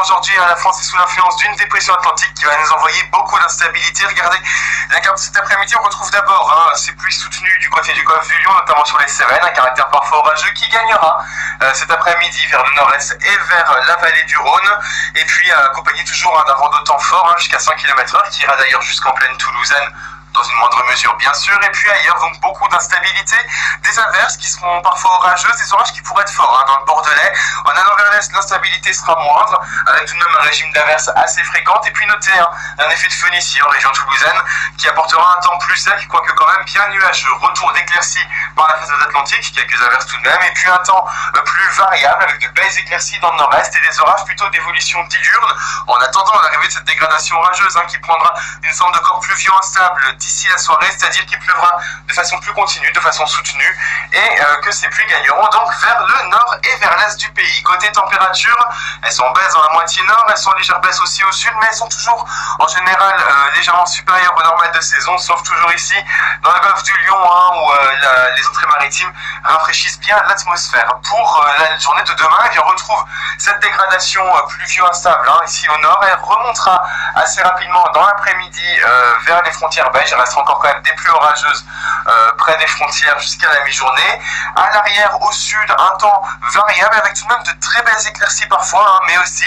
aujourd'hui, la France est sous l'influence d'une dépression atlantique qui va nous envoyer beaucoup d'instabilité. Regardez la carte de cet après-midi, on retrouve d'abord ces pluies soutenues du côté du golfe du Lion, notamment sur les Cévennes, un caractère parfois orageux qui gagnera cet après-midi vers le nord-est et vers la vallée du Rhône, et puis accompagné toujours d'un vent de temps fort jusqu'à 100 km/h qui ira d'ailleurs jusqu'en plaine toulousaine, dans une moindre mesure bien sûr, et puis ailleurs donc beaucoup d'instabilité, des averses qui seront parfois orageuses, des orages qui pourraient être forts dans le Bordelais. En allant vers l'est, l'instabilité sera moindre, avec tout de même un régime d'averses assez fréquent, et puis notez un effet de Phénicie en région toulousaine qui apportera un temps plus sec, quoique quand même bien nuageux. Retour d'éclaircies par la façade atlantique, quelques averses tout de même, et puis un temps plus variable avec de belles éclaircies dans le nord-est et des orages plutôt d'évolution diurne, en attendant l'arrivée de cette dégradation orageuse qui prendra une forme de corps pluvieux instable d'ici la soirée, c'est-à-dire qu'il pleuvra de façon plus continue, de façon soutenue, et que ces pluies gagneront donc vers le nord et vers l'est du pays. Côté température, elles sont en baisse dans la moitié nord, elles sont en légère baisse aussi au sud, mais elles sont toujours en général légèrement supérieures aux normales de saison, sauf toujours ici dans le golfe du Lion où les entrées maritimes rafraîchissent bien l'atmosphère. Pour la journée de demain, on retrouve cette dégradation pluvio instable ici au nord. Elle remontera assez rapidement dans l'après-midi vers les frontières belges. Il restera encore quand même des pluies orageuses près des frontières jusqu'à la mi-journée. À l'arrière, au sud, un temps variable avec tout de même de très belles éclaircies parfois, mais aussi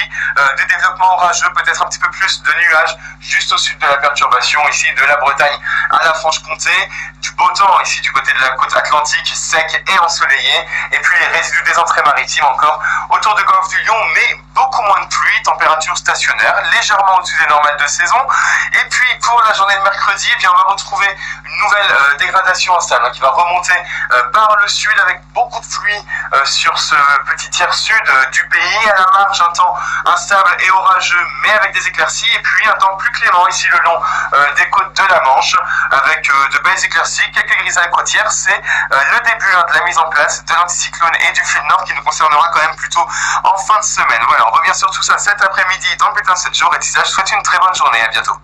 des développements orageux, peut-être un petit peu plus de nuages juste au sud de la perturbation, ici de la Bretagne à la Franche-Comté. Du beau temps ici du côté de la côte atlantique, sec et ensoleillé, et puis les résidus des entrées maritimes encore autour du golfe du Lion, mais beaucoup moins de pluie, température stationnaire, légèrement au-dessus des normales de saison. Et puis pour la journée de mercredi, on va retrouver une nouvelle dégradation instable qui va remonter par le sud avec beaucoup de pluie sur ce petit tiers sud du pays. À la marge, un temps instable et orageux, mais avec des éclaircies, et puis un temps plus clément ici le long des côtes de la Manche, avec de belles éclaircies, quelques grisailles côtières. C'est le début de la mise en place de l'anticyclone et du flux de nord qui nous concernera quand même plutôt en fin de semaine. Voilà, on revient sur tout ça cet après-midi dans le Bulletin 7 jours, et d'ici là, je vous souhaite une très bonne journée, à bientôt.